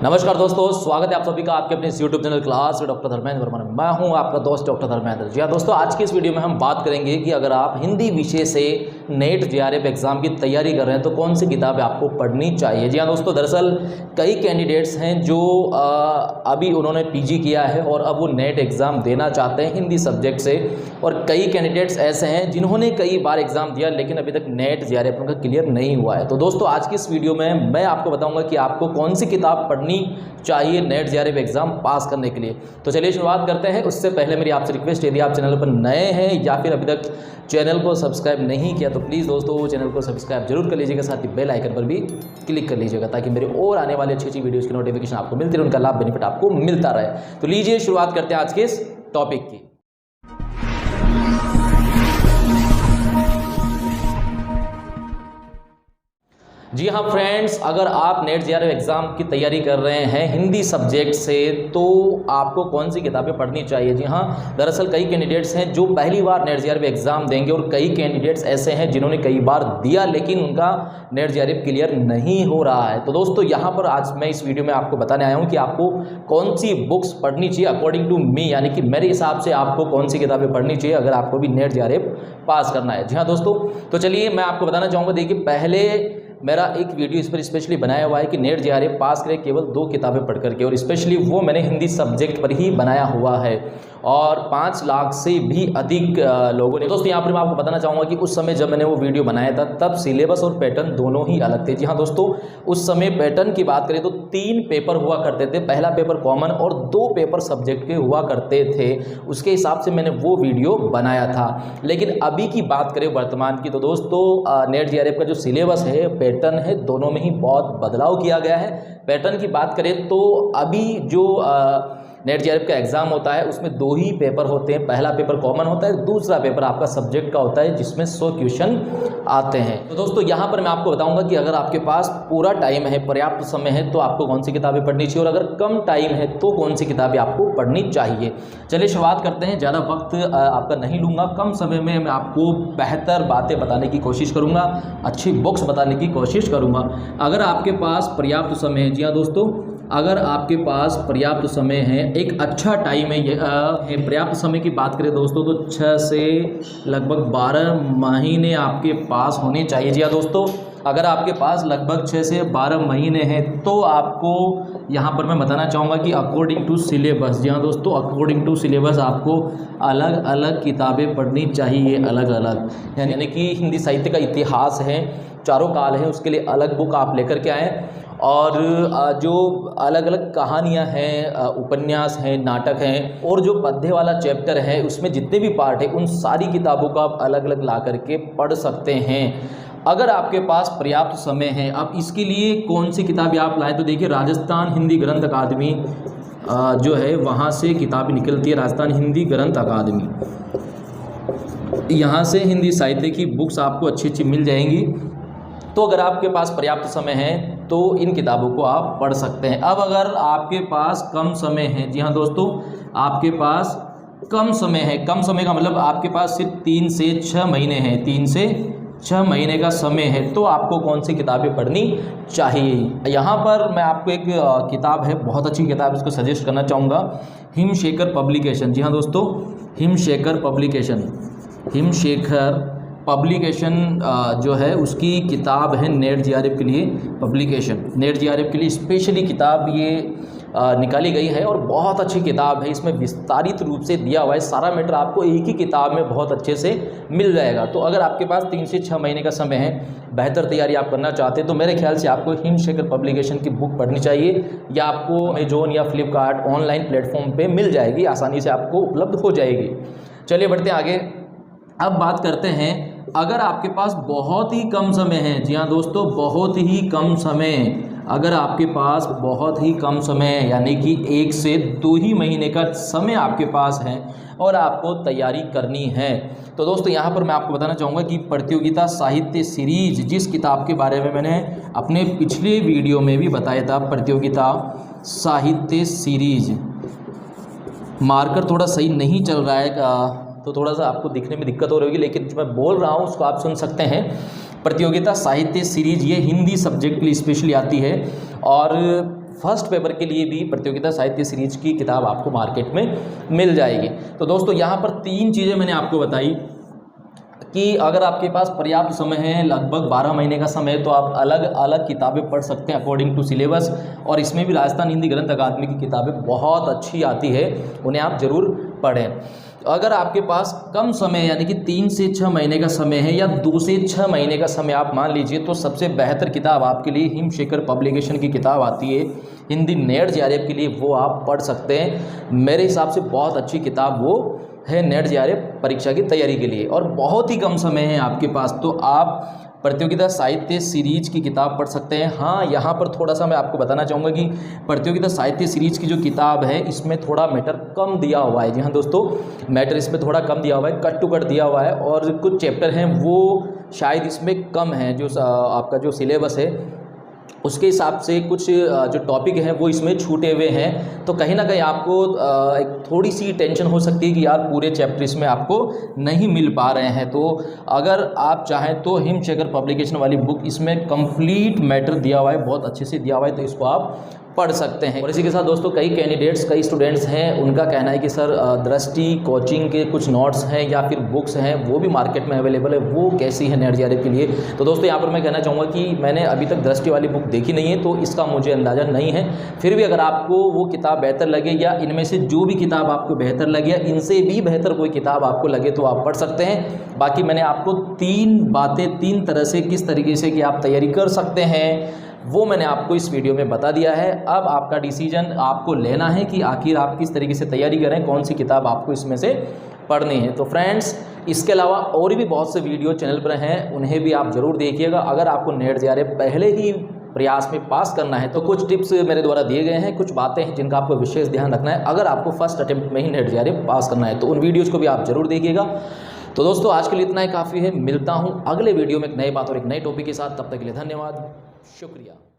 नमस्कार दोस्तों, स्वागत है आप सभी का आपके अपने इस YouTube चैनल क्लास में डॉक्टर धर्मेंद्र वर्मा में। मैं हूं आपका दोस्त डॉक्टर धर्मेंद्र। जी हाँ दोस्तों, आज की इस वीडियो में हम बात करेंगे कि अगर आप हिंदी विषय से नेट JRF एग्जाम की तैयारी कर रहे हैं तो कौन सी किताबें आपको पढ़नी चाहिए। जी हाँ दोस्तों, दरअसल कई कैंडिडेट्स हैं जो अभी उन्होंने PG किया है और अब वो नेट एग्ज़ाम देना चाहते हैं हिंदी सब्जेक्ट से, और कई कैंडिडेट्स ऐसे हैं जिन्होंने कई बार एग्ज़ाम दिया लेकिन अभी तक नेट JRF उनका क्लियर नहीं हुआ है। तो दोस्तों, आज की इस वीडियो में मैं आपको बताऊँगा कि आपको कौन सी किताब पढ़नी चाहिए नेट JRF एग्जाम पास करने के लिए। तो चलिए शुरुआत करते हैं। उससे पहले मेरी आपसे रिक्वेस्ट, यदि आप चैनल पर नए हैं या फिर अभी तक चैनल को सब्सक्राइब नहीं किया तो प्लीज़ दोस्तों चैनल को सब्सक्राइब जरूर कर लीजिएगा, साथ ही बेल आइकन पर भी क्लिक कर लीजिएगा ताकि मेरे और आने वाली अच्छी अच्छी वीडियोज़ की नोटिफिकेशन आपको मिलती रहे, उनका लाभ बेनिफिट आपको मिलता रहे। तो लीजिए शुरुआत करते हैं आज के इस टॉपिक की। जी हाँ फ्रेंड्स, अगर आप नेट JRF एग्ज़ाम की तैयारी कर रहे हैं हिंदी सब्जेक्ट से तो आपको कौन सी किताबें पढ़नी चाहिए। जी हाँ, दरअसल कई कैंडिडेट्स हैं जो पहली बार नेट JRF एग्ज़ाम देंगे और कई कैंडिडेट्स ऐसे हैं जिन्होंने कई बार दिया लेकिन उनका नेट JRF क्लियर नहीं हो रहा है। तो दोस्तों, यहाँ पर आज मैं इस वीडियो में आपको बताने आया हूँ कि आपको कौन सी बुक्स पढ़नी चाहिए अकॉर्डिंग टू मी, यानी कि मेरे हिसाब से आपको कौन सी किताबें पढ़नी चाहिए अगर आपको भी नेट JRF पास करना है। जी हाँ दोस्तों, तो चलिए मैं आपको बताना चाहूँगा। देखिए, पहले मेरा एक वीडियो इस पर स्पेशली बनाया हुआ है कि नेट JRF पास करें केवल 2 किताबें पढ़ करके, और स्पेशली वो मैंने हिंदी सब्जेक्ट पर ही बनाया हुआ है और 5 लाख से भी अधिक लोगों ने। दोस्तों, यहाँ पर मैं आपको बताना चाहूँगा कि उस समय जब मैंने वो वीडियो बनाया था तब सिलेबस और पैटर्न दोनों ही अलग थे। जी हाँ दोस्तों, उस समय पैटर्न की बात करें तो 3 पेपर हुआ करते थे, पहला पेपर कॉमन और 2 पेपर सब्जेक्ट के हुआ करते थे। उसके हिसाब से मैंने वो वीडियो बनाया था। लेकिन अभी की बात करें वर्तमान की तो दोस्तों, नेट JRF का जो सिलेबस है, पैटर्न है, दोनों में ही बहुत बदलाव किया गया है। पैटर्न की बात करें तो अभी जो नेट JRF का एग्ज़ाम होता है उसमें 2 ही पेपर होते हैं। पहला पेपर कॉमन होता है, दूसरा पेपर आपका सब्जेक्ट का होता है जिसमें 100 क्वेश्चन आते हैं। तो दोस्तों, यहाँ पर मैं आपको बताऊंगा कि अगर आपके पास पूरा टाइम है, पर्याप्त समय है, तो आपको कौन सी किताबें पढ़नी चाहिए, और अगर कम टाइम है तो कौन सी किताबें आपको पढ़नी चाहिए। चलिए शुरुआत करते हैं। ज़्यादा वक्त आपका नहीं लूँगा, कम समय में मैं आपको बेहतर बातें बताने की कोशिश करूँगा, अच्छी बुक्स बताने की कोशिश करूँगा। अगर आपके पास पर्याप्त समय है, जी हाँ दोस्तों, अगर आपके पास पर्याप्त समय है, एक अच्छा टाइम है, पर्याप्त समय की बात करें दोस्तों तो 6 से लगभग 12 महीने आपके पास होने चाहिए। जी हाँ दोस्तों, अगर आपके पास लगभग 6 से 12 महीने हैं तो आपको यहाँ पर मैं बताना चाहूँगा कि अकॉर्डिंग टू सिलेबस, जी हाँ दोस्तों, अकॉर्डिंग टू सिलेबस आपको अलग अलग किताबें पढ़नी चाहिए, अलग अलग, यानी कि हिंदी साहित्य का इतिहास है, चारों काल है, उसके लिए अलग बुक आप लेकर के आएँ, और जो अलग अलग कहानियाँ हैं, उपन्यास हैं, नाटक हैं, और जो पद्य वाला चैप्टर है उसमें जितने भी पार्ट है उन सारी किताबों को आप अलग अलग ला करके पढ़ सकते हैं अगर आपके पास पर्याप्त समय है। अब इसके लिए कौन सी किताबें आप लाएँ तो देखिए, राजस्थान हिंदी ग्रंथ अकादमी जो है वहाँ से किताबें निकलती है, राजस्थान हिंदी ग्रंथ अकादमी, यहाँ से हिंदी साहित्य की बुक्स आपको अच्छी अच्छी मिल जाएंगी। तो अगर आपके पास पर्याप्त समय है तो इन किताबों को आप पढ़ सकते हैं। अब अगर आपके पास कम समय है, जी हाँ दोस्तों, आपके पास कम समय है, कम समय का मतलब आपके पास सिर्फ 3 से 6 महीने हैं, 3 से 6 महीने का समय है, तो आपको कौन सी किताबें पढ़नी चाहिए। यहाँ पर मैं आपको एक किताब है, बहुत अच्छी किताब, इसको सजेस्ट करना चाहूँगा, हिमशेखर पब्लिकेशन। जी हाँ दोस्तों, हिमशेखर पब्लिकेशन, हिमशेखर पब्लिकेशन जो है उसकी किताब है नेट JRF के लिए, पब्लिकेशन नेट JRF के लिए स्पेशली किताब ये निकाली गई है और बहुत अच्छी किताब है। इसमें विस्तारित रूप से दिया हुआ है, सारा मैटर आपको एक ही किताब में बहुत अच्छे से मिल जाएगा। तो अगर आपके पास 3 से 6 महीने का समय है, बेहतर तैयारी आप करना चाहते हैं तो मेरे ख्याल से आपको हिमशेखर पब्लिकेशन की बुक पढ़नी चाहिए, या आपको अमेजोन या फ्लिपकार्ट ऑनलाइन प्लेटफॉर्म पर मिल जाएगी, आसानी से आपको उपलब्ध हो जाएगी। चलिए बढ़ते हैं आगे। अब बात करते हैं, अगर आपके पास बहुत ही कम समय है, जी हाँ दोस्तों, बहुत ही कम समय, अगर आपके पास बहुत ही कम समय है, यानी कि 1 से 2 ही महीने का समय आपके पास है और आपको तैयारी करनी है, तो दोस्तों यहाँ पर मैं आपको बताना चाहूँगा कि प्रतियोगिता साहित्य सीरीज, जिस किताब के बारे में मैंने अपने पिछले वीडियो में भी बताया था, प्रतियोगिता साहित्य सीरीज, मार्कर थोड़ा सही नहीं चल रहा है तो थोड़ा सा आपको दिखने में दिक्कत हो रही होगी, लेकिन जो मैं बोल रहा हूँ उसको आप सुन सकते हैं। प्रतियोगिता साहित्य सीरीज ये हिंदी सब्जेक्ट के लिए स्पेशली आती है और फर्स्ट पेपर के लिए भी प्रतियोगिता साहित्य सीरीज की किताब आपको मार्केट में मिल जाएगी। तो दोस्तों यहाँ पर 3 चीज़ें मैंने आपको बताई कि अगर आपके पास पर्याप्त समय है, लगभग 12 महीने का समय, तो आप अलग अलग किताबें पढ़ सकते हैं अकॉर्डिंग टू सिलेबस। और इसमें भी राजस्थान हिंदी ग्रंथ अकादमी की किताबें बहुत अच्छी आती है, उन्हें आप ज़रूर पढ़ें। अगर आपके पास कम समय यानी कि 3 से 6 महीने का समय है या 2 से 6 महीने का समय आप मान लीजिए, तो सबसे बेहतर किताब आपके लिए हिमशेखर पब्लिकेशन की किताब आती है हिंदी नेट जेआरएफ के लिए, वो आप पढ़ सकते हैं। मेरे हिसाब से बहुत अच्छी किताब वो है नेट जेआरएफ परीक्षा की तैयारी के लिए। और बहुत ही कम समय है आपके पास, तो आप प्रतियोगिता साहित्य सीरीज की किताब पढ़ सकते हैं। हाँ, यहाँ पर थोड़ा सा मैं आपको बताना चाहूँगा कि प्रतियोगिता साहित्य सीरीज की जो किताब है इसमें थोड़ा मैटर कम दिया हुआ है। जी हाँ दोस्तों, मैटर इसमें थोड़ा कम दिया हुआ है, कट टू कट दिया हुआ है, और कुछ चैप्टर हैं वो शायद इसमें कम है। जो आपका जो सिलेबस है उसके हिसाब से कुछ जो टॉपिक हैं वो इसमें छूटे हुए हैं, तो कहीं ना कहीं आपको एक थोड़ी सी टेंशन हो सकती है कि यार पूरे चैप्टर इसमें आपको नहीं मिल पा रहे हैं। तो अगर आप चाहें तो हिमशेखर पब्लिकेशन वाली बुक, इसमें कंप्लीट मैटर दिया हुआ है, बहुत अच्छे से दिया हुआ है, तो इसको आप पढ़ सकते हैं। और इसी के साथ दोस्तों कई कैंडिडेट्स, कई स्टूडेंट्स हैं, उनका कहना है कि सर दृष्टि कोचिंग के कुछ नोट्स हैं या फिर बुक्स हैं वो भी मार्केट में अवेलेबल है, वो कैसी है नेट जेआरएफ के लिए। तो दोस्तों यहाँ पर मैं कहना चाहूँगा कि मैंने अभी तक दृष्टि वाली बुक देखी नहीं है, तो इसका मुझे अंदाज़ा नहीं है। फिर भी अगर आपको वो किताब बेहतर लगे या इनमें से जो भी किताब आपको बेहतर लगे या इनसे भी बेहतर कोई किताब आपको लगे तो आप पढ़ सकते हैं। बाकी मैंने आपको 3 बातें, 3 तरह से किस तरीके से कि आप तैयारी कर सकते हैं वो मैंने आपको इस वीडियो में बता दिया है। अब आपका डिसीजन आपको लेना है कि आखिर आप किस तरीके से तैयारी करें, कौन सी किताब आपको इसमें से पढ़नी है। तो फ्रेंड्स, इसके अलावा और भी बहुत से वीडियो चैनल पर हैं, उन्हें भी आप ज़रूर देखिएगा। अगर आपको नेट जेआरएफ पहले ही प्रयास में पास करना है तो कुछ टिप्स मेरे द्वारा दिए गए हैं, कुछ बातें हैं जिनका आपको विशेष ध्यान रखना है अगर आपको फर्स्ट अटेम्प्ट में ही नेट जेआरएफ पास करना है, तो उन वीडियोज़ को भी आप ज़रूर देखिएगा। तो दोस्तों आज के लिए इतना ही काफ़ी है, मिलता हूँ अगले वीडियो में एक नई बात और एक नए टॉपिक के साथ। तब तक के लिए धन्यवाद, शुक्रिया।